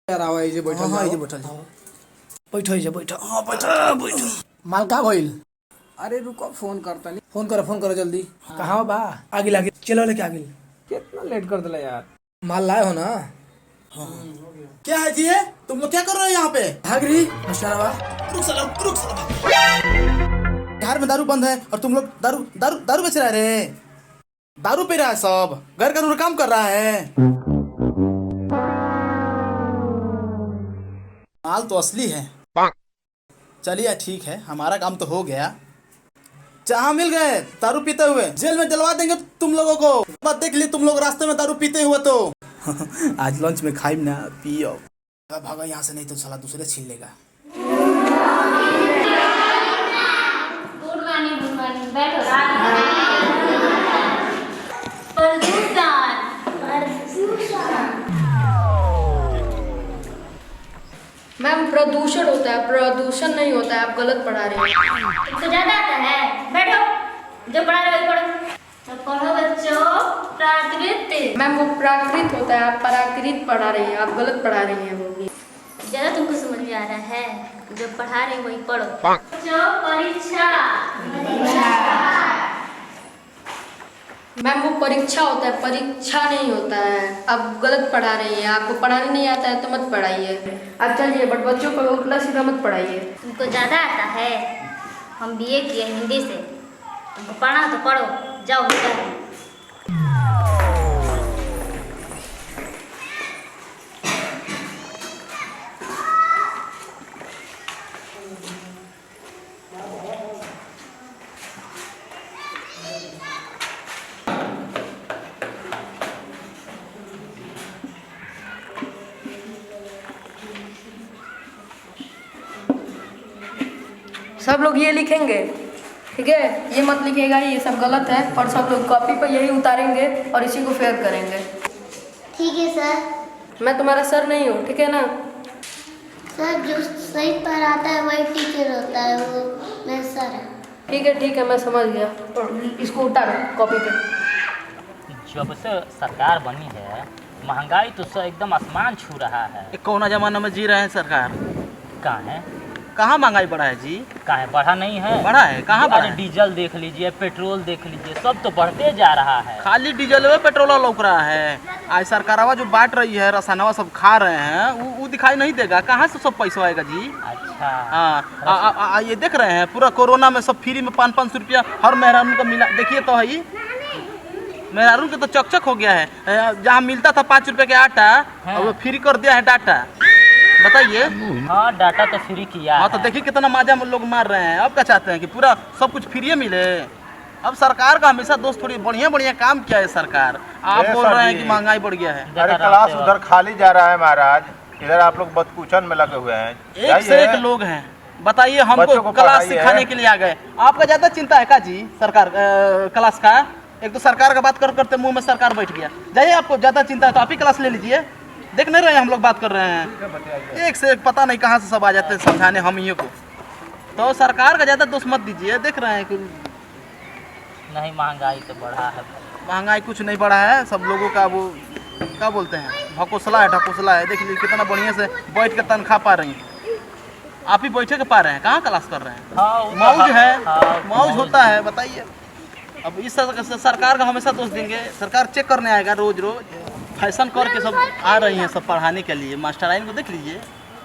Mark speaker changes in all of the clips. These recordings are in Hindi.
Speaker 1: यार आवा इजे बैठल
Speaker 2: हाँ इजे बैठल बैठो इजे बैठो हाँ बैठो माल का भइल।
Speaker 1: अरे रुको फोन करता नहीं।
Speaker 2: फोन करो जल्दी। कहाँ बा आगे लागे चलो लेके आगे।
Speaker 1: कितना लेट कर दिला यार।
Speaker 2: माल लाए हो ना।
Speaker 3: क्या है जी? तुम लोग क्या कर रहे हो यहाँ पे?
Speaker 2: भागरी मशरावा।
Speaker 3: रुक साला। बिहार में दारू बंद है और तुम लोग दारू दारू दारू बेच रहे हैं। दारू पी रहा है सब, घर कानून काम कर रहा है। माल तो असली है। चलिए ठीक है, हमारा काम तो हो गया। जहाँ मिल गए दारू पीते हुए जेल में डलवा देंगे तुम लोगों को। बात देख ली तुम लोग रास्ते में दारू पीते हुए तो। आज लंच में खाई ना पियो। भागा यहाँ से, नहीं तो साला दूसरे छीन लेगा।
Speaker 4: गुड मॉर्निंग बैठो।
Speaker 5: मैम प्रदूषण होता है, प्रदूषण नहीं होता है। आप गलत पढ़ा रहे हैं।
Speaker 4: तुमको ज्यादा आता है, बैठो। जो पढ़ा रहे हो पढ़ो। तो पढ़ो बच्चों, प्राकृत।
Speaker 5: मैम वो प्राकृत होता है, आप पराकृत पढ़ा रही हैं। आप गलत पढ़ा रही हैं वो भी।
Speaker 4: ज्यादा तुमको समझ में आ रहा है, जो पढ़ा रहे वही पढ़ो। बच्चों परीक्षा।
Speaker 5: मैम वो परीक्षा होता है, परीक्षा नहीं होता है। आप गलत पढ़ा रही हैं। आपको पढ़ाने नहीं आता है तो मत पढ़ाइए। आप चलिए, बट बच्चों को उल्टा सीधा मत पढ़ाइए।
Speaker 4: तुमको ज्यादा आता है। हम बीए किए हिंदी से, तुमको पढ़ना तो पढ़ो, जाओ बेटा।
Speaker 5: सब लोग ये लिखेंगे, ठीक है? ये मत लिखेगा, ये सब गलत है। और सब लोग कॉपी पर यही उतारेंगे और इसी को फेयर करेंगे।
Speaker 6: ठीक है सर।
Speaker 5: मैं तुम्हारा सर नहीं हूँ, ठीक है ना?
Speaker 6: सर जो सही पढ़ाता है वही टीचर होता है, वो मैं सर है।
Speaker 5: ठीक है मैं समझ गया। और इसको उतारो कॉपी पे।
Speaker 7: जब से सरकार बनी है महंगाई तो एकदम आसमान छू रहा है।
Speaker 3: कौन जमाना में जी रहे हैं सरकार?
Speaker 7: कहाँ है?
Speaker 3: कहाँ महंगाई बढ़ा है जी?
Speaker 7: कहाँ है? बढ़ा नहीं है।
Speaker 3: बढ़ा है? कहाँ बढ़ा है?
Speaker 7: डीजल देख लीजिए, पेट्रोल देख लीजिए, सब तो बढ़ते जा रहा है।
Speaker 3: खाली डीजल में पेट्रोल लौक रहा है। आज सरकारवा जो बांट रही है, रसायनवा सब खा रहे हैं, वो दिखाई नहीं देगा। कहाँ से सब पैसा आएगा जी?
Speaker 7: अच्छा
Speaker 3: हाँ, ये देख रहे हैं पूरा कोरोना में सब फ्री में 500 रुपया हर मेहरारू को मिला। देखिए तो है, मेहरारू के तो चकचक हो गया है। जहाँ मिलता था 5 रुपये का आटा, अब फ्री कर दिया है डाटा। बताइए।
Speaker 7: हाँ, डाटा तो फ्री किया।
Speaker 3: हाँ तो देखिए कितना माजा लोग मार रहे हैं। अब क्या चाहते हैं कि पूरा सब कुछ फ्री मिले? अब सरकार का हमेशा दोस्त थोड़ी बढ़िया काम किया है सरकार। आप बोल रहे हैं कि महंगाई बढ़ गया है।
Speaker 8: अरे क्लास उधर खाली जा रहा है महाराज, इधर आप लोग बदकुचन में लगे हुए हैं।
Speaker 3: एक से एक लोग हैं। बताइए, हमको क्लास सिखाने के लिए आ गए। आपका ज्यादा चिंता है का जी सरकार क्लास का? एक तो सरकार का बात करते मुंह में सरकार बैठ गया। जाइए, आपको ज्यादा चिंता है तो आप ही क्लास ले लीजिए। देख नहीं रहे हैं हम लोग बात कर रहे हैं। एक से एक पता नहीं कहाँ से सब आ जाते हैं समझाने हम ही को। तो सरकार का ज्यादा दोष मत दीजिए। देख रहे हैं कि
Speaker 7: नहीं, महंगाई तो बढ़ा है।
Speaker 3: महंगाई कुछ नहीं बढ़ा है। सब लोगों का वो क्या बोलते हैं, ढकोसला है। देख लीजिए कितना बढ़िया से बैठ के तनख्वाह पा रही हैं। आप ही बैठे के पा रहे हैं, कहाँ क्लास कर रहे हैं? मौज है, मौज होता है। बताइए, अब इस सरकार का हमेशा दोष देंगे? सरकार चेक करने आएगा रोज फैशन करके सब आ रही हैं सब पढ़ाने के लिए। मास्टराइन को देख लीजिए,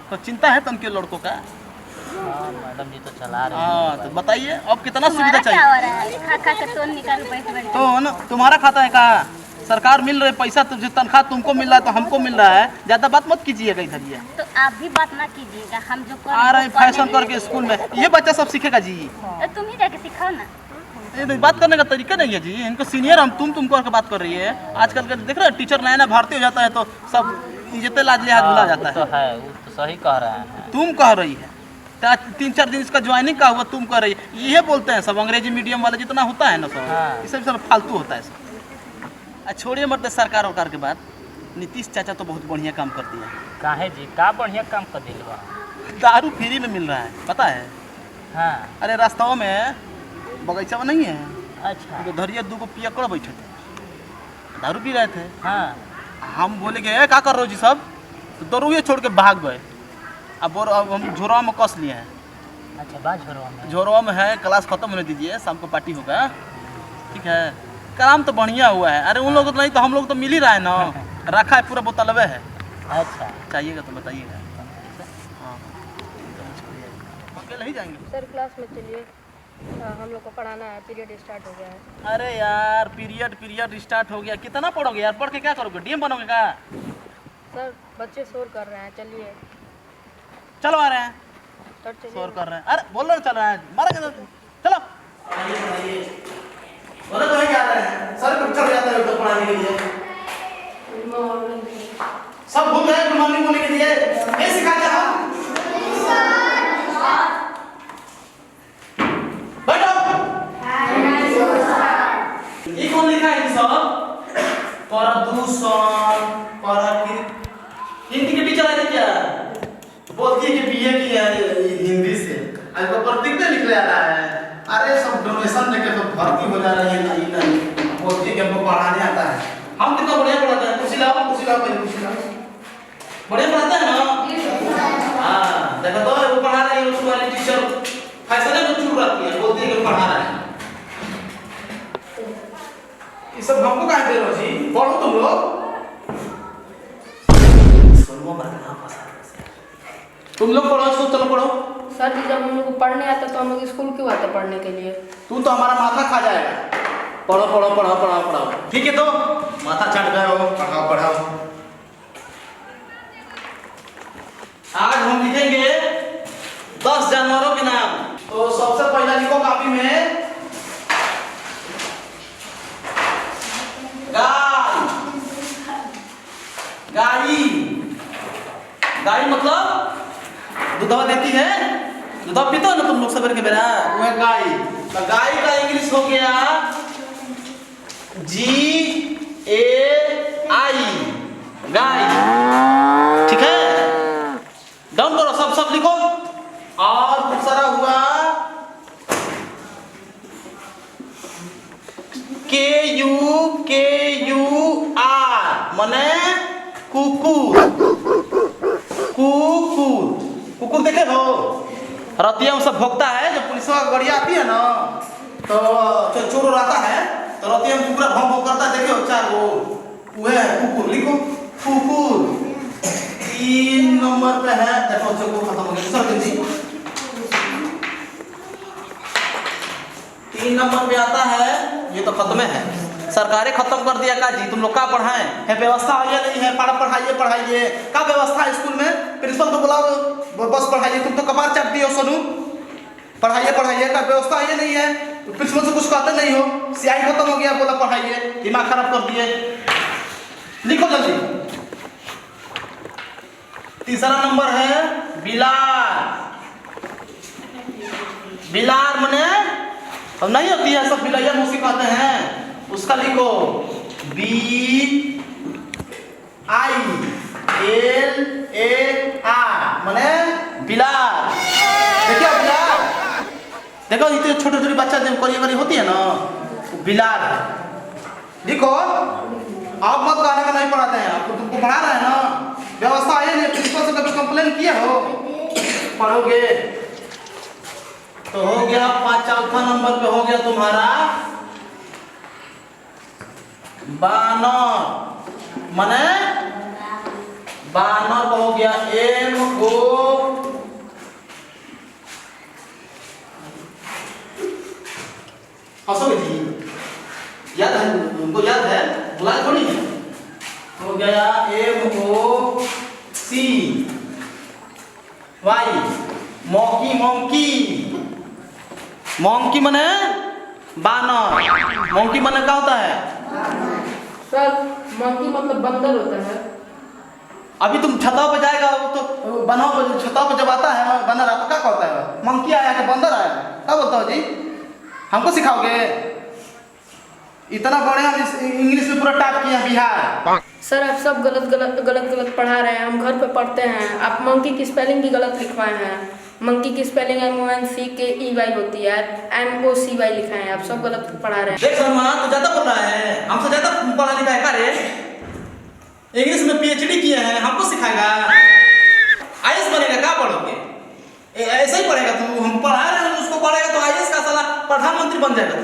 Speaker 3: तो चिंता है तुम के लड़कों का।
Speaker 7: मैडम जी तो चला रहे हैं।
Speaker 3: हाँ तो बताइए, अब कितना सुविधा चाहिए?
Speaker 4: खा के तो निकाल बैठ
Speaker 3: तो ना तुम्हारा खाता है कहाँ? सरकार मिल रही पैसा, तुझे तनख्वाह तुमको मिल रहा है तो हमको मिल रहा है। ज्यादा बात मत कीजिएगा इधर। ये
Speaker 4: तो आप भी बात ना कीजिएगा। हम जो
Speaker 3: आ रहे हैं फैशन करके स्कूल में, ये बच्चा सब सीखेगा जी।
Speaker 4: तो तुम ही जाके सिखाओ ना।
Speaker 3: ये बात करने का तरीका नहीं है जी। इनको सीनियर हम तुम करके बात कर रही है। आजकल के देख रहे हैं, टीचर नया भर्ती हो जाता है तो सब इज्जत लाज लिहाज भुला जाता है।
Speaker 7: तो है, वो तो सही कह रहे हैं।
Speaker 3: तुम कह रही है 3-4 दिन इसका ज्वाइनिंग का हुआ, तुम कह रही है। ये बोलते हैं सब अंग्रेजी मीडियम वाले जितना होता है ना सब, ये सब फालतू होता है सब। छोड़िए मत सरकार वकार के बात। नीतीश चाचा तो बहुत बढ़िया काम करती है।
Speaker 7: काहे जी? का बढ़िया काम कर दिलवा।
Speaker 3: दारू फ्री में मिल रहा है, पता है?
Speaker 7: हाँ।
Speaker 3: अरे रास्ताओं में बगीचा में नहीं है,
Speaker 7: अच्छा।
Speaker 3: तो धरिया 2 पियकड़ बैठे थे, दारू पी रहे थे।
Speaker 7: हाँ।
Speaker 3: हम बोले कि क्या कर रहे हो जी सब? तो दरुए छोड़ के भाग गए। अब हम झोरवा में कस लिए हैं।
Speaker 7: अच्छा बात झोरवा में।
Speaker 3: झोरवा में है, क्लास खत्म होने दीजिए, शाम को पार्टी होगा, ठीक है। काम तो बढ़िया हुआ है। अरे उन लोग तो नहीं तो हम लोग तो मिल ही रहा है ना, रखा है पूरा बोतलवे है।
Speaker 7: अच्छा
Speaker 3: चाहिएगा तो बताइएगा। हाँ अकेले ही जाएंगे।
Speaker 5: सर क्लास में चलिए, हम लोग को पढ़ाना है, पीरियड स्टार्ट हो गया है।
Speaker 3: अरे यार पीरियड स्टार्ट हो गया, कितना पढ़ोगे यार? पढ़ के क्या करोगे? डीएम बनोगे क्या?
Speaker 5: सर बच्चे शोर कर रहे हैं, चलिए।
Speaker 3: चलो आ रहे हैं,
Speaker 5: सर चलिए।
Speaker 3: शोर कर रहे हैं। अरे बोल रहे चल रहा है, मारा चलो चलो। बोले तो क्या रहे हैं, सर कुछ चढ़ जाता है तो पढ़ाने के लिए। सब भूल गए गुड मॉर्निंग बोलने के लिए। ये सिखाते हैं हम। बैठो। ये कौन लिखा है सब? प्रदूषण, हिंदी के टीचर आए क्या? बोलती है कि बीए की है हिंदी से। आज तो प्रतिज्ञा निकले आ रहा है। अरे सब डोनेशन लेके तो भर्ती हो जा रही है। नहीं बोलती है कि हमको पढ़ाने आता है। हम कितना बढ़िया पढ़ाते हैं। कुर्सी लाओ पहले कुर्सी लाओ। बढ़िया पढ़ाते हैं ना? हाँ देखो तो वो पढ़ा रही है, उसको वाली टीचर फैसले में चुप रहती है, बोलती है कि पढ़ा रहा है। ये सब हमको कहाँ दे रहे हो जी? पढ़ो तुम लोग। तुम लोग पढ़ो इसको, चलो पढ़ो।
Speaker 5: सर जी जब हम लोग को पढ़ने आता तो हम लोग स्कूल क्यों आते पढ़ने के लिए?
Speaker 3: तू तो हमारा माथा खा जाएगा। पढ़ो पढ़ो पढ़ो पढ़ाओ पढ़ाओ। ठीक है तो माथा चढ़ गए हो, पढ़ाओ पढ़ाओ। आज हम लिखेंगे 10 जानवरों के नाम। तो सबसे पहला लिखो कॉपी में गाय। गाय मतलब दूधवा देती है, दूधवा पीते हो ना तुम लोग सवेरे के बेरा, वो है गाय। तो गाय का इंग्लिश हो गया GAI, गाय। ठीक है, डाउन करो, सब लिखो। और दूसरा हुआ KUR माने कुकुर। कुकुर देखे हो? रतिया में सब भोगता है। जब पुलिस का गाड़ी आती है ना तो चोर आता है तो रतिया में कुकुर भौं करता है, देखे हो? 4 गो वो है कुकुर। लिखो कुकुर। 3 नंबर पे है, देखो जो खत्म हो गया। सर जी 3 नंबर पे आता है, ये तो खत्म है। सरकारें खत्म कर दिया का जी? तुम लोग का पढ़ाएं है? व्यवस्था है या नहीं है? पढ़ाइए का व्यवस्था है स्कूल में? प्रिंसिपल को बुलाओ, बस पढ़ाइए। तुम तो कपार चाट दिए हो सोनू। पढ़ाइए का व्यवस्था है या नहीं है? प्रिंसिपल से कुछ कहते नहीं हो। सियाही खत्म हो गया, बोला पढ़ाइए, दिमाग खराब कर दिए। लिखो जल्दी। तीसरा नंबर है बिलार मने अब नहीं होती है, सब बिलैया मौसी कहते हैं। उसका लिखो BILAR माने बिलार। देखिए बिलार, देखो इतने छोटे बच्चा जब करी होती है ना, बिलार लिखो। आप मत गाने का नहीं पढ़ाते हैं, आपको तुमको पढ़ा रहे हैं ना। व्यवस्था है नहीं, प्रिंसिपल से कभी कंप्लेन किए हो? पढ़ोगे तो हो गया। 5 नंबर पे हो गया तुम्हारा बानर माने बानर को हो गया MO। हंसोगे जी? याद है उनको? याद है, बुलाए थोड़ी। हो गया MOCY। मोंकी माने बानर। मोंकी माने क्या होता है?
Speaker 5: सर मंकी मतलब बंदर होता है।
Speaker 3: अभी तुम छतों पे जाएगा तो छतों पे जब आता है बंदर आता क्या कहता है? मंकी आया कि बंदर आया? क्या बोलता हो जी? हमको सिखाओगे? इतना बड़े हम इंग्लिश में पूरा टाइप किए हैं बिहार।
Speaker 5: सर आप सब गलत पढ़ा रहे हैं। हम घर पे पढ़ते हैं। आप मंकी की स्पेलिंग भी गलत लिखवाए हैं। मंकी की स्पेलिंग MONCKEY होती है, MOCY लिखा है। आप सब गलत पढ़ा रहे हैं।
Speaker 3: देख सलमान तो ज्यादा बोल रहा है, हमसे ज्यादा पढ़ा लिखा है का रे? इंग्लिश में पीएचडी किए हैं, हमको सिखाएगा? आईएएस बनेगा? क्या पढ़ोगे? ऐसे ही पढ़ेगा तू? हम पढ़ा रहे हैं उसको पढ़ेगा तो आईएएस का साला प्रधानमंत्री बन जाएगा तू।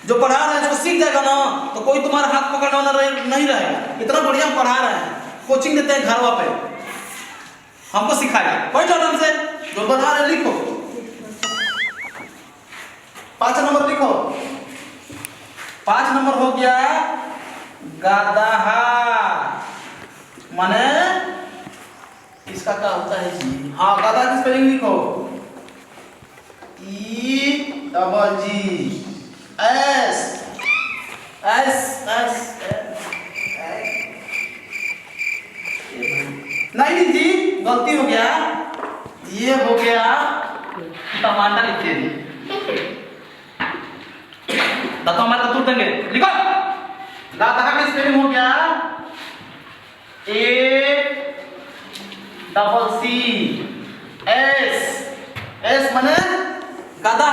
Speaker 3: जो पढ़ा रहे हैं उसको सीख जाएगा ना तो कोई तुम्हारा हाथ पकड़ने वाला नहीं रहेगा। इतना बढ़िया हम पढ़ा रहे हैं, कोचिंग देते हैं घरवा पे, हमको सिखाएगा। कोई आराम से जो बता रहे लिखो, 5 नंबर लिखो। 5 नंबर हो गया गदहा, माने इसका क्या होता है जी? हाँ, गधा की स्पेलिंग लिखो, EGS नहीं जी, गलती हो गया। ये हो गया टमाटर लिखते हैं तो हमारे तो देंगे। लिखो, गधा का स्पेलिंग हो गया ACCS माने गधा।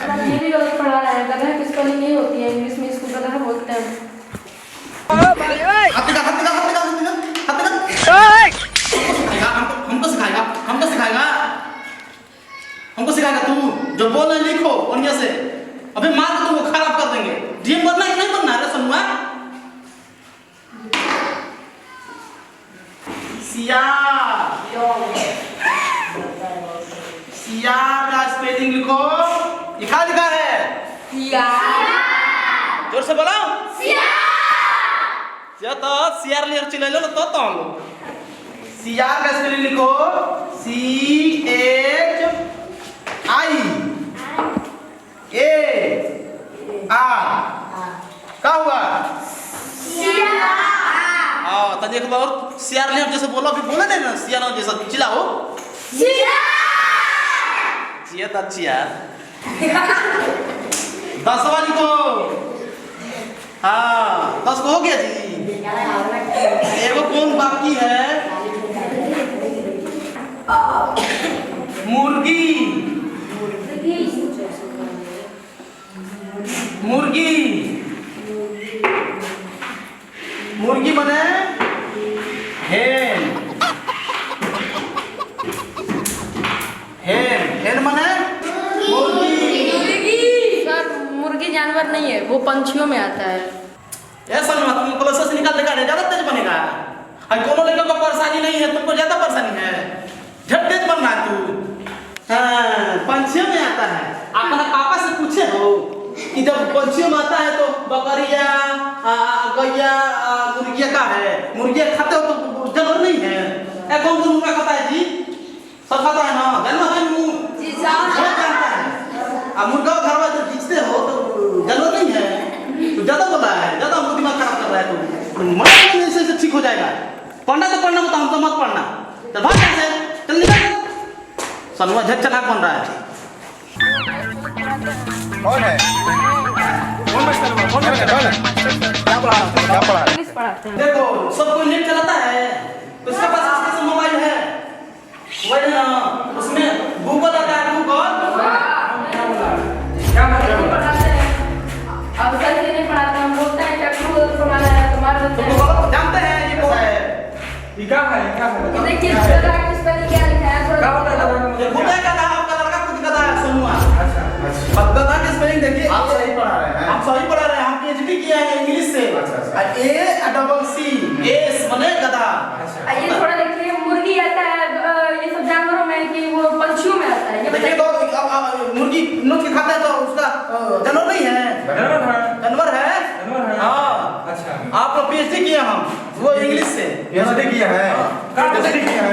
Speaker 5: ये भी गलत पढ़ा रहा है। गधा की स्पेलिंग नहीं होती है इंग्लिश में, इसको गधा बोलते हैं।
Speaker 3: हमको सिखाएगा तू? जो बोल रहे लिखो बढ़िया से, अबे मार के तुमको खराब कर देंगे। डीएम बनना है कि नहीं बनना है सनुआ? सियार का स्पेलिंग लिखो। लिखा है जोर से बोलो। तो सियार ले चिल्ला लो तो सियार का स्पेलिंग लिखो, CHIAR। क्या हुआ? हाँ तो देख लो, सियार ले जैसे बोलो, अभी बोले नहीं ना सियार जैसा चिल्लाओ। तो अच्छी यार। 10 वाली को, हाँ 10 को हो गया जी। एगो कौन बाकी है? मुर्गी। मुर्गी मुर्गी बने हेन। हेन मने मुर्गी।
Speaker 5: सर मुर्गी जानवर नहीं है, वो पंछियों में आता है।
Speaker 3: ऐसा नहीं, तुम क्लास से निकाल देगा, ज्यादा तेज बनेगा। दोनों लड़कों को परेशानी नहीं है, तुमको ज्यादा परेशानी है, झट तेज बनना है तू। हाँ, पंछियों में आता है। अपने पापा से पूछे हो कि जब पंछियों में आता है तो बकरिया, गैया, मुर्गिया का है? मुर्गिया खाते हो तो जानवर नहीं है? कौन सा मुर्गा खाता है जी? सब खाता है ना, जानवर है जानता है। मुर्गा घर में जब खींचते हो तो जानवर नहीं है? तो ज्यादा बोला है, ज्यादा हमको दिमाग खराब कर रहा है। तो मन से ठीक हो जाएगा। पढ़ना तो पढ़ना, तो हम तो मत पढ़ना। चल भाग यहाँ से, चल निकल। सनुआ झट चलाक बन रहा है।
Speaker 8: कौन है? कौन है? क्या पढ़ा रहा है?
Speaker 3: देखो सब कोई नेट चलाता है, तो उसके पास इसका मोबाइल है, मोबाइल है ना, उसमें गूगल आता है। गूगल क्या मतलब?
Speaker 5: अब सर से नहीं पढ़ाते, हम बोलते हैं क्या गूगल पढ़ाना है तुम्हारा।
Speaker 3: तो गूगल जानते हैं ये कौन है?
Speaker 1: ये क्या है?
Speaker 5: देखिए गधा की स्पेलिंग क्या लिखा है थोड़ा।
Speaker 3: ये खुदा का था, आपका लड़का खुद का था सनुआ।
Speaker 1: अच्छा।
Speaker 3: गधा की स्पेलिंग देखिए।
Speaker 8: आप सही पढ़ा रहे हैं।
Speaker 3: हम सही पढ़ा रहे हैं, हम PhD किया है इंग्लिश से। ACCS माने गधा।
Speaker 5: ये थोड़ा देखिए, मुर्गी आता है ये सब जानवरों में कि वो पंछियों में आता है। ये
Speaker 3: देखिए तो मुर्गी नोच के खाता है तो उसका जानवर नहीं है? जानवर है। हाँ
Speaker 1: अच्छा।
Speaker 3: आप लोग PhD किए, हम वो इंग्लिश से
Speaker 8: PhD किया है। PhD किया है।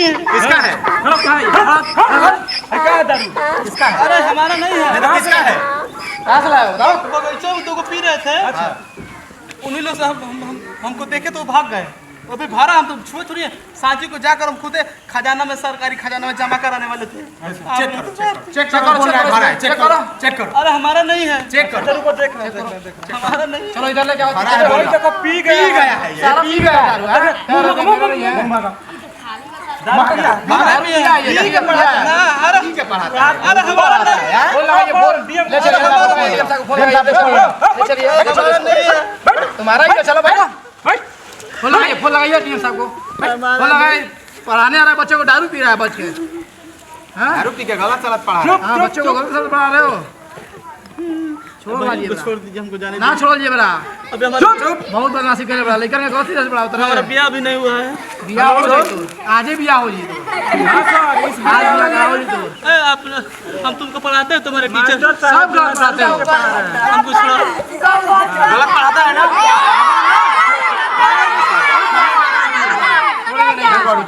Speaker 3: नहीं है।
Speaker 8: किसका है?
Speaker 3: अरे हमारा नहीं है।
Speaker 8: तो किसका है?
Speaker 2: कहाँ से लाए हो बताओ?
Speaker 3: बगीचे में दो पी रहे थे। उन्हीं लोग से हमको देखे तो भाग गए। वो भी भरा, हम तो छुए थोड़ी सांची को जाकर हम खुद खजाना में, सरकारी खजाना में जमा कराने वाले थे।
Speaker 8: चेक करो। चेक करो।
Speaker 3: अरे हमारा नहीं है।
Speaker 8: चेक करो।
Speaker 3: हमारा नहीं है।
Speaker 2: चलो इधर लेके आओ।
Speaker 8: पी गया है ये।
Speaker 2: सारा पी गया दारू है।
Speaker 3: अरे हमारा नहीं है।
Speaker 2: फोन लगाइए फोन। ले चलिए डीएम साहब को फोन लगाइए। ले चलिए तुम्हारा ही है, चलो भाई फोन लगाइए डीएम साहब को। फोन लगाइए। पढ़ाने आ रहा है बच्चों को, दारू पी रहा है बच के।
Speaker 8: दारू पी के गलत सलत पढ़ा रहा है।
Speaker 2: हाँ बच्चों को गलत सलत पढ़ा रहे हो। छोड़ दीजिए,
Speaker 3: छोड़ दीजिए, हमको जाने
Speaker 2: ना छोड़ दीजिए बड़ा।
Speaker 3: अभी हमारा
Speaker 2: बहुत बदमाशी करे बड़ा, लेकर गलत ही पढ़ा उतना।
Speaker 3: हमारा ब्याह भी नहीं हुआ है।
Speaker 2: बियाह हो जाए तो आज ही बियाह हो जी तो। आज बियाह हो जी तो
Speaker 3: आप हम तुमको पढ़ाते हैं, तुम्हारे टीचर
Speaker 2: सब गलत पढ़ाते हो।
Speaker 3: हमको छोड़ो।
Speaker 8: गलत पढ़ाता है ना?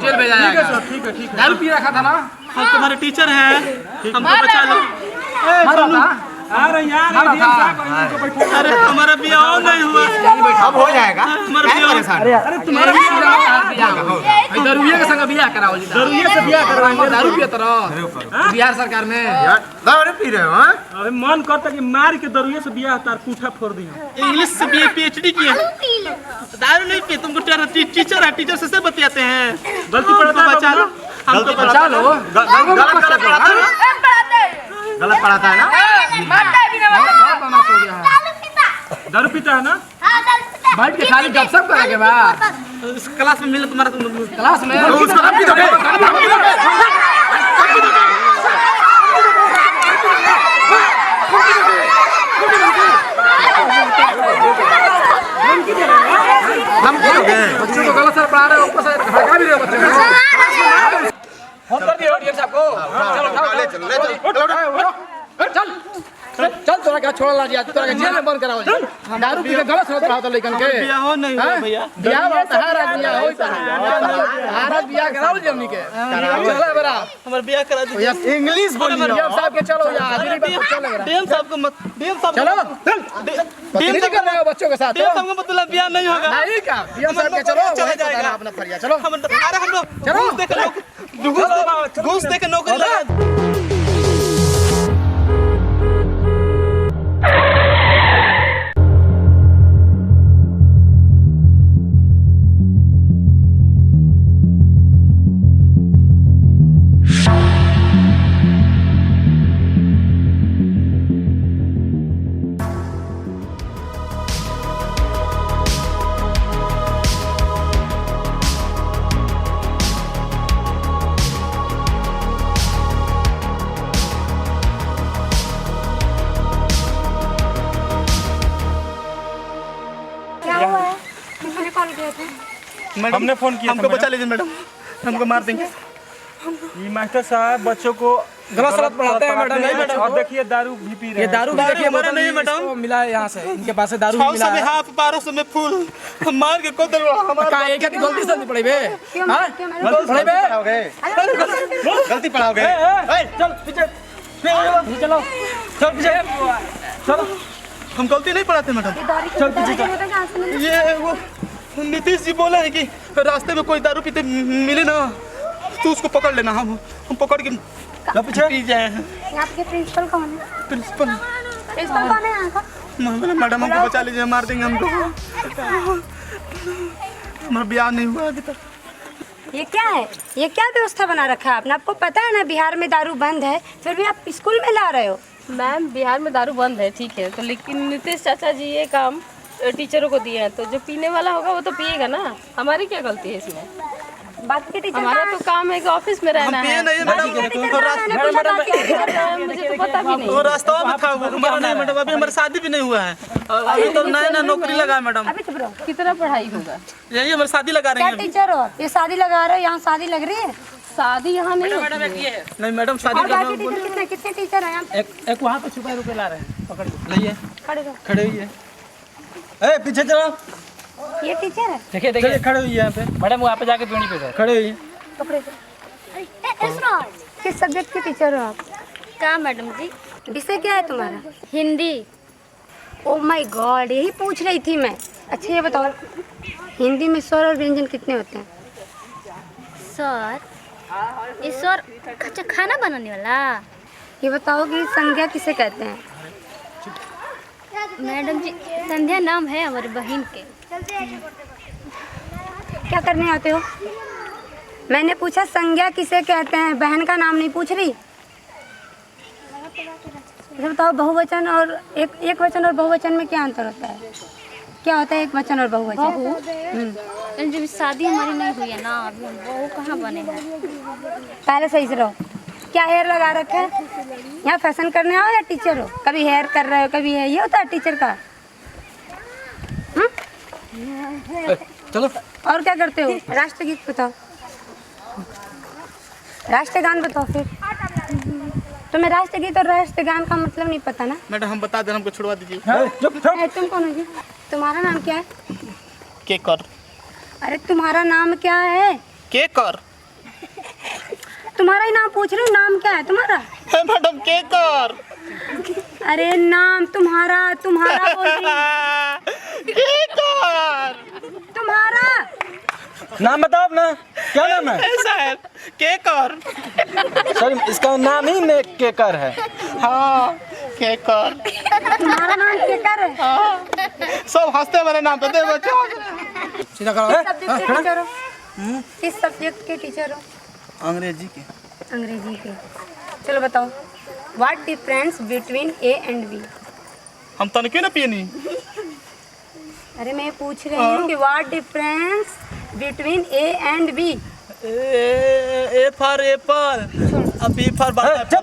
Speaker 2: जेल भेजा जाएगा। ठीक है दारू पी रखा था ना।
Speaker 3: हम तुम्हारे टीचर हैं, हमको बचा लो।
Speaker 2: अरे
Speaker 3: हमारा ब्याह नहीं हुआ।
Speaker 8: अब हो जाएगा।
Speaker 3: हमारा
Speaker 8: क्या
Speaker 3: ब्याह
Speaker 8: परेशान?
Speaker 2: तुम्हारा दरुइया के संग बियाह कराओ जी। दरुइया से बियाह कराओ। दारू पिया तरह बिहार सरकार में
Speaker 8: दारू पी रहे हो? हाँ?
Speaker 9: अबे मन करता कि मार के दरुए से बियाह तार पूठा फोड़ दी।
Speaker 3: इंग्लिश से बीए पीएचडी किया। दारू नहीं पी, तुमको टीचर है, टीचर से बतियाते हैं।
Speaker 9: गलती पड़ता है
Speaker 3: बचा लो, हमको
Speaker 2: बचा लो।
Speaker 8: गलत पढ़ाता है ना?
Speaker 9: दारू पीता है ना।
Speaker 2: बैठ के खाली गपशप करेंगे बा
Speaker 3: क्लास में मिले तुम्हारा
Speaker 2: क्लास में।
Speaker 8: उसको हम भी दोगे। हम क्यों दोगे?
Speaker 2: बच्चों को गलत सर पढ़ा रहे हो, ऊपर से भड़का भी रहे हो बच्चों को। फोन कर दियो डीएम साहब को। चल तोरा क्या छोड़ ला दिया, तोरा के जेल में बंद कराओ। दारू पी के गलत सलत पढ़ाओ तो लेकिन के
Speaker 3: ब्याह हो नहीं हुआ भैया।
Speaker 2: बियाह बात हर आदमी होई त हर बियाह कराओ जी हमनी के। चलो बरा
Speaker 3: हमारा ब्याह करा दीजिए।
Speaker 2: इंग्लिश बोलिए डीएम साहब के। चलो यार दिल्ली पर चल लग रहा।
Speaker 3: डीएम साहब को मत, डीएम साहब
Speaker 2: चलो
Speaker 3: डीएम
Speaker 2: साहब कर रहे हो बच्चों के साथ।
Speaker 3: डीएम साहब को मतलब ब्याह नहीं होगा।
Speaker 2: नहीं का डीएम साहब के चलो
Speaker 3: चला
Speaker 2: वही
Speaker 3: जाएगा
Speaker 2: बताना अपना फरिया। चलो
Speaker 3: हम लोग
Speaker 2: चलो।
Speaker 3: घूस दे के नौकरी लगा।
Speaker 9: हमने फोन किया
Speaker 3: हमको बचा लीजिए मैडम, हमको मार देंगे।
Speaker 9: ये मास्टर साहब बच्चों को
Speaker 2: गलत सलत पढ़ाते हैं मैडम।
Speaker 9: नहीं मैडम। और देखिए दारू भी पी रहे हैं।
Speaker 2: दारू भी देखिए
Speaker 3: हमारा नहीं है
Speaker 2: बोतल
Speaker 3: मैडम।
Speaker 2: इसको मिला है यहाँ से, इनके पास से दारू
Speaker 3: 600
Speaker 2: मिला
Speaker 3: में
Speaker 2: है।
Speaker 3: हाफ, 1200 में फुल। हम मार के को दलवा हमारा
Speaker 2: का एक की गलती से नहीं पड़ी बे। हां पढ़े बे
Speaker 8: गलती पढ़ाओगे?
Speaker 9: चल पीछे चलो, चल पीछे चलो।
Speaker 3: हम गलती नहीं पढ़ाते मैडम।
Speaker 9: चल पीछे।
Speaker 3: ये वो नीतीश जी बोला है कि रास्ते में कोई दारू पीते मिले ना तो उसको पकड़ लेना। हम पकड़ के
Speaker 9: पीछे
Speaker 3: पी जाए।
Speaker 6: यहाँ के प्रिंसिपल कौन है?
Speaker 3: प्रिंसिपल
Speaker 6: प्रिंसिपल कौन है यहाँ का?
Speaker 3: मैडम हमको बचा लीजिए, मार देंगे हमको। हमारा ब्याह नहीं हुआ अभी तक।
Speaker 10: ये क्या है? ये क्या व्यवस्था बना रखा है आपने? आपको पता है ना बिहार में दारू बंद है, फिर भी आप स्कूल में ला रहे हो।
Speaker 5: मैम बिहार में दारू बंद है ठीक है, तो लेकिन नीतीश चाचा जी ये काम टीचरों को दिए हैं, तो जो पीने वाला होगा वो तो पिएगा ना। हमारी क्या गलती है इसमें?
Speaker 10: बाकी के टीचर
Speaker 5: हमारा तो काम है कि ऑफिस में रहना है।
Speaker 3: नहीं मैडम,
Speaker 5: मुझे तो पता भी नहीं।
Speaker 3: वो रास्ता में था, वो हमारा नहीं मैडम। अभी हमारी शादी भी नहीं हुआ है, अभी तो नया नौकरी लगा है मैडम।
Speaker 10: अभी चुप रहो।
Speaker 5: कितना पढ़ाई होगा?
Speaker 3: यही हमारी शादी लगा रही
Speaker 10: क्या
Speaker 3: है।
Speaker 10: टीचर हो? ये शादी लगा रहे हो, यहाँ शादी लग रही है?
Speaker 5: शादी यहाँ नहीं होती है।
Speaker 3: नहीं मैडम शादी
Speaker 10: और बाकी टीचर कितने कितने टीचर हैं यहाँ?
Speaker 2: एक वहां पे छुपा रुपए ला रहे हैं, पकड़ के
Speaker 3: लिए
Speaker 10: खड़े रहो।
Speaker 3: खड़े हुई है।
Speaker 9: ए पीछे चलो।
Speaker 10: ये टीचर है?
Speaker 2: देखिए देखिए
Speaker 3: खड़े हुई है यहाँ पे
Speaker 2: मैडम, वहाँ पे जाके पीढ़ी पे
Speaker 3: खड़े हुई है।
Speaker 10: पकड़े। किस सब्जेक्ट के टीचर हो आप?
Speaker 4: का मैडम जी?
Speaker 10: विषय क्या है तुम्हारा?
Speaker 4: हिंदी।
Speaker 10: ओ माय गॉड, यही पूछ रही थी मैं। अच्छा ये बताओ, हिंदी में स्वर और व्यंजन कितने होते हैं?
Speaker 4: सर, ये सर अच्छा खाना बनाने वाला?
Speaker 10: ये बताओ कि संज्ञा किसे कहते हैं?
Speaker 4: मैडम जी, संध्या नाम है हमारी बहन के।
Speaker 10: क्या करने आते हो? मैंने पूछा संज्ञा किसे कहते हैं, बहन का नाम नहीं पूछ रही। ये बताओ, बहुवचन और एक वचन और बहुवचन में क्या अंतर होता है? क्या होता है एक वचन और बहुवचन?
Speaker 4: जब शादी हमारी नहीं हुई है ना, अभी हम बहू कहाँ बने हैं।
Speaker 10: पहले सही से रहो। क्या हेयर लगा रखा है? यहाँ फैशन करने आओ या टीचर हो? कभी हेयर कर रहे हो, कभी है, ये होता है टीचर का।
Speaker 1: चलो।
Speaker 10: और क्या करते हो? राष्ट्रगीत बताओ, राष्ट्रगान बताओ। फिर तुम्हें राष्ट्रगीत और राष्ट्रगान का मतलब नहीं पता ना?
Speaker 3: मैडम हम बता दें, हमको छुड़वा दीजिए।
Speaker 10: तुम कौन हो जी? तुम्हारा नाम क्या है?
Speaker 3: केकर।
Speaker 10: अरे तुम्हारा नाम क्या है?
Speaker 3: केकर।
Speaker 10: तुम्हारा ही नाम पूछ रही हूँ, नाम क्या है तुम्हारा?
Speaker 3: मैडम केकर।
Speaker 10: अरे नाम तुम्हारा बोल रही हूँ।
Speaker 3: केकर।
Speaker 10: तुम्हारा
Speaker 1: नाम बताओ अपना, क्या नाम है?
Speaker 3: सर केकर।
Speaker 1: सर इसका नाम ही में केकर है।
Speaker 3: हाँ केकर।
Speaker 10: तुम्हारा नाम केकर है?
Speaker 3: हाँ। सब हंसते मेरे नाम पे।
Speaker 1: सीधा करो।
Speaker 10: सब्जेक्ट के टीचर हो? किस सब्जेक्ट के टीचर हो?
Speaker 3: अंग्रेजी के।
Speaker 10: अंग्रेजी के। चलो बताओ, what difference between A and B?
Speaker 3: हम तनके ना पियनी।
Speaker 10: अरे मैं पूछ रही हूँ कि what difference between A and B?
Speaker 3: A for apple, B for बड़का।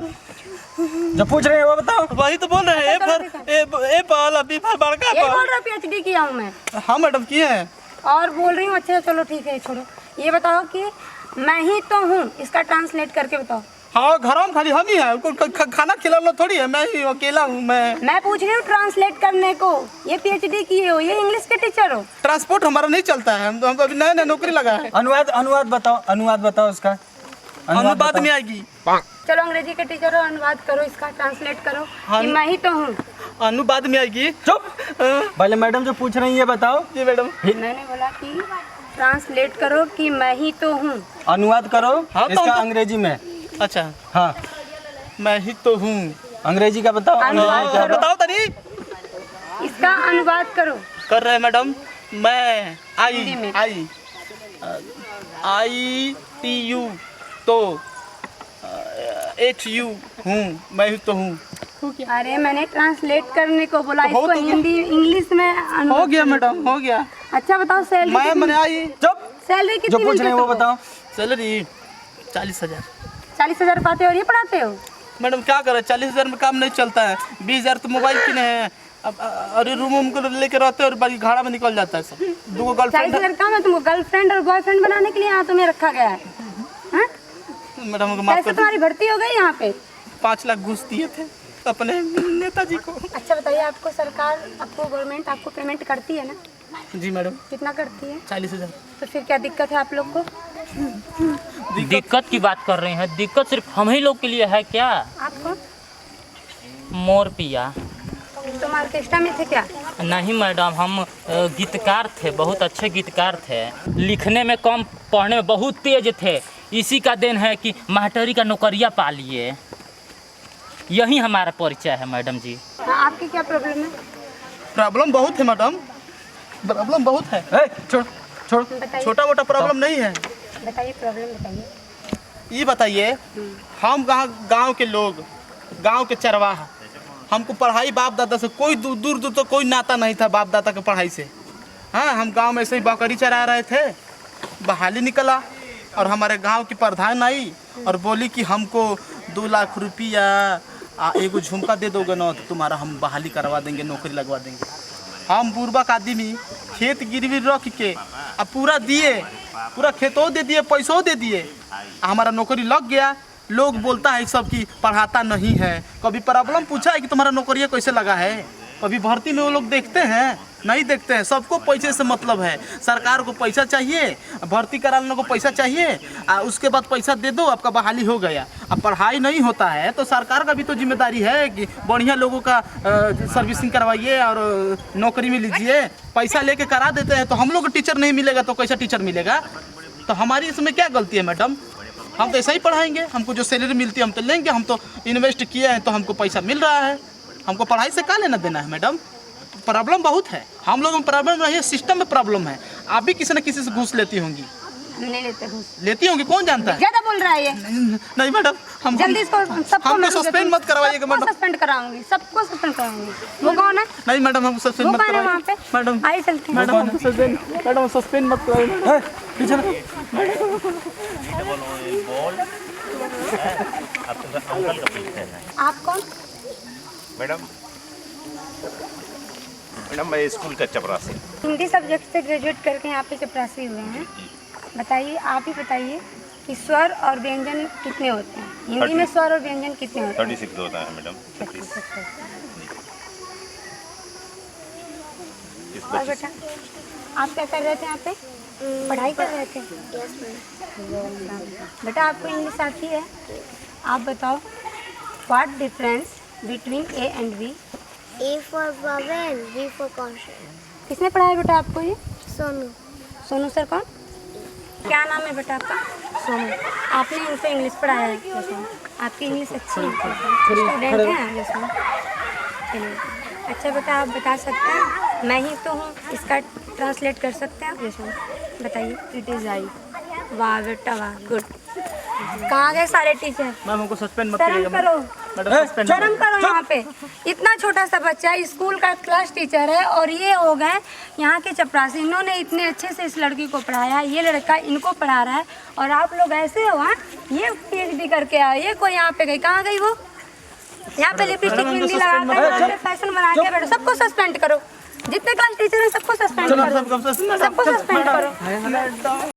Speaker 1: जब पूछ रहे हैं वो बताओ।
Speaker 3: वही तो बोल रहे हैं, A for apple, B for बड़का।
Speaker 10: ये बोल रहा पीएचडी किया हूँ मैं।
Speaker 3: हाँ मैडम किए हैं।
Speaker 10: और बोल रही हूँ। अच्छा चलो ठीक है, छोड़ो। ये बताओ कि मैं ही तो हूँ, इसका ट्रांसलेट करके बताओ।
Speaker 3: हाँ घर में खाली हम ही हैं, उनको खाना खिलाना थोड़ी है, मैं ही अकेला हूँ। मैं
Speaker 10: पूछ रही हूँ ट्रांसलेट करने को। ये पीएचडी किए हो, ये इंग्लिश के टीचर हो?
Speaker 3: ट्रांसपोर्ट हमारा नहीं चलता है, हम तो अभी नया नौकरी लगा है।
Speaker 1: अनुवाद बताओ इसका।
Speaker 3: अनुवाद में आएगी।
Speaker 10: चलो अंग्रेजी के टीचर हो, अनुवाद करो, इसका ट्रांसलेट करो कि मैं ही तो हूँ।
Speaker 3: अनुवाद में आएगी।
Speaker 1: चुप। पहले मैडम जो पूछ रही हैं ये बताओ।
Speaker 3: जी मैडम।
Speaker 10: मैंने बोला कि ट्रांसलेट करो कि मैं ही तो हूँ।
Speaker 1: अनुवाद करो।
Speaker 3: हाँ,
Speaker 1: इसका
Speaker 3: तो
Speaker 1: अंग्रेजी में।
Speaker 3: अच्छा
Speaker 1: हाँ
Speaker 3: मैं ही तो हूँ।
Speaker 1: अंग्रेजी का बताओ।
Speaker 10: अनुवाद करो।
Speaker 3: बताओ तनी।
Speaker 10: इसका अनुवाद करो।
Speaker 3: कर रहे हैं मैडम। मैं
Speaker 10: हिंदी में।
Speaker 3: आई टी यू तो एच यू हूँ, मैं ही तो हूँ।
Speaker 10: अरे मैंने ट्रांसलेट करने को बोला, इसको हिंदी इंग्लिश में
Speaker 3: हो गया मैडम, हो गया।
Speaker 10: अच्छा बताओ सैलरी।
Speaker 3: मैंने आई।
Speaker 1: चुप।
Speaker 10: सैलरी
Speaker 1: जो
Speaker 10: कितनी
Speaker 1: पूछ रहे हैं वो बताओ।
Speaker 3: सैलरी 40,000।
Speaker 10: 40,000 पाते हो और ये पढ़ाते हो?
Speaker 3: मैडम क्या करें, 40,000 में काम नहीं चलता है। 20,000 तो मोबाइल किने हैं। अब अरे रूम को लेके रहते हैं और बाकी भाड़ा में निकल जाता है सब। 2 गर्लफ्रेंड।
Speaker 10: 40,000 काम है तुमको गर्लफ्रेंड और बॉयफ्रेंड बनाने के लिए यहाँ तुम्हें रखा गया है? हाँ?
Speaker 3: मैडम को माफ
Speaker 10: कैसे
Speaker 3: कर।
Speaker 10: तुम्हारी भर्ती हो गई यहाँ पे?
Speaker 3: 5 लाख घूस दिए थे अपने नेताजी को।
Speaker 10: अच्छा बताइए, आपको सरकार, आपको गवर्नमेंट आपको पेमेंट करती है ना?
Speaker 3: जी मैडम।
Speaker 10: कितना करती है?
Speaker 3: 40,000।
Speaker 10: तो फिर क्या दिक्कत है आप लोग को?
Speaker 7: दिक्कत की बात कर रहे हैं? दिक्कत सिर्फ हम ही लोग के लिए है क्या?
Speaker 10: आपको?
Speaker 7: मोर पिया।
Speaker 10: तुम ऑर्केस्ट्रा में थे क्या?
Speaker 7: नहीं मैडम, हम गीतकार थे, बहुत अच्छे गीतकार थे। लिखने में कम, पढ़ने में बहुत तेज थे। इसी का देन है कि मास्टरी का नौकरिया पा लिए। यही हमारा परिचय है मैडम जी।
Speaker 10: हाँ, आपकी क्या प्रॉब्लम है?
Speaker 3: प्रॉब्लम बहुत है मैडम, प्रॉब्लम बहुत है।
Speaker 1: छोड़ छोड़।
Speaker 10: बताइए।
Speaker 3: छोटा मोटा प्रॉब्लम नहीं है।
Speaker 10: बताइए प्रॉब्लम बताइए।
Speaker 3: ये बताइए, हम गांव के लोग, गांव के चरवाहा, हमको पढ़ाई बाप दादा से कोई दूर तो कोई नाता नहीं था बाप दादा के पढ़ाई से। हाँ, हम गांव में ऐसे ही बकरी चरा रहे थे, बहाली निकला और हमारे गांव की प्रधान आई और बोली कि हमको 2 लाख रुपया एगो झुमका दे दोगे ना तो तुम्हारा हम बहाली करवा देंगे, नौकरी लगवा देंगे। हम बुर्बक आदमी खेत गिरवी रख के अब पूरा दिए, पूरा खेतों दे दिए, पैसों दे दिए, हमारा नौकरी लग गया। लोग बोलता है सब कि पढ़ाता नहीं है। कभी प्रॉब्लम पूछा है कि तुम्हारा नौकरी कैसे लगा है? कभी भर्ती में वो लोग देखते हैं? नहीं देखते हैं। सबको पैसे से मतलब है। सरकार को पैसा चाहिए, भर्ती कराने को पैसा चाहिए, उसके बाद पैसा दे दो, आपका बहाली हो गया। अब पढ़ाई नहीं होता है तो सरकार का भी तो जिम्मेदारी है कि बढ़िया लोगों का सर्विसिंग करवाइए और नौकरी में लीजिए। पैसा लेके करा देते हैं तो हम लोग को टीचर नहीं मिलेगा तो कैसा टीचर मिलेगा? तो हमारी इसमें क्या गलती है मैडम? हम तो ऐसा ही पढ़ाएंगे, हमको जो सैलरी मिलती है हम तो लेंगे। हम तो इन्वेस्ट किए हैं तो हमको पैसा मिल रहा है, हमको पढ़ाई से क्या लेना देना है मैडम? प्रॉब्लम बहुत है, हम लोगों में प्रॉब्लम नहीं है, सिस्टम में प्रॉब्लम है। आप भी किसी न किसी से घूस लेती होंगी।
Speaker 10: हम नहीं लेते घूस।
Speaker 3: लेती होंगी, कौन जानता है?
Speaker 10: ज्यादा बोल रहा है ये।
Speaker 3: नहीं मैडम, हम
Speaker 10: जल्दी इसको सबको
Speaker 3: सस्पेंड मत करवाइएगा मैडम।
Speaker 10: सस्पेंड कराऊंगी, सबको सस्पेंड कराऊंगी। वो कौन है?
Speaker 3: नहीं मैडम, हमको सस्पेंड
Speaker 10: वो
Speaker 3: मत
Speaker 10: कौन है वहाँ
Speaker 3: करवाइए
Speaker 10: पे?
Speaker 3: मैडम।
Speaker 10: आइए चलते हैं।
Speaker 3: मैडम सस्पेंड मत कराइए। पीछे
Speaker 10: आप कौन?
Speaker 8: मैडम मैं स्कूल का चपरासी।
Speaker 10: हिंदी सब्जेक्ट से ग्रेजुएट करके यहाँ पे चपरासी हुए हैं। बताइए, आप ही बताइए कि स्वर और व्यंजन कितने होते हैं? हिंदी में स्वर और व्यंजन कितने होते हैं?
Speaker 8: 36 होता है मैडम।
Speaker 10: और बेटा, आप क्या कर रहे थे यहाँ पे? पढ़ाई कर रहे थे? बेटा आपको इंग्लिश आती है? आप बताओ, what difference between A and B?
Speaker 6: A for vowel, B for consonant.
Speaker 10: किसने पढ़ाया बेटा आपको ये?
Speaker 6: सोनू।
Speaker 10: सोनू सर कौन? क्या नाम है बेटा आपका? सोनू। आपने इनको इंग्लिश पढ़ाया है? सोनू। आपकी इंग्लिश अच्छी है, स्टूडेंट हैं जिसमें। चलिए, अच्छा बेटा आप बता सकते हैं, मैं ही तो हूँ, इसका ट्रांसलेट कर सकते हैं? जिसमें बताइए। It is I. वाह बेटा वाह, गुड। कहाँ गए सारे टीचर?
Speaker 3: मैम हमको सस्पेंड मत
Speaker 10: शर्म
Speaker 3: करिएगा
Speaker 10: करो,
Speaker 3: मैडम।
Speaker 10: शर्म करो। यहाँ पे इतना छोटा सा बच्चा स्कूल का क्लास टीचर है और ये हो गए यहाँ के चपरासी। इन्होंने इतने अच्छे से इस लड़की को पढ़ाया, ये लड़का इनको पढ़ा रहा है और आप लोग ऐसे हो। हाँ, ये PhD करके आए, ये कोई यहाँ पे गई, कहाँ गई वो? यहाँ पे लिपस्टिक बिंदी लगा कर फैशन बना के बैठो। सबको सस्पेंड करो, जितने क्लास टीचर हैं सबको सस्पेंड करो, सबको सस्पेंड करो।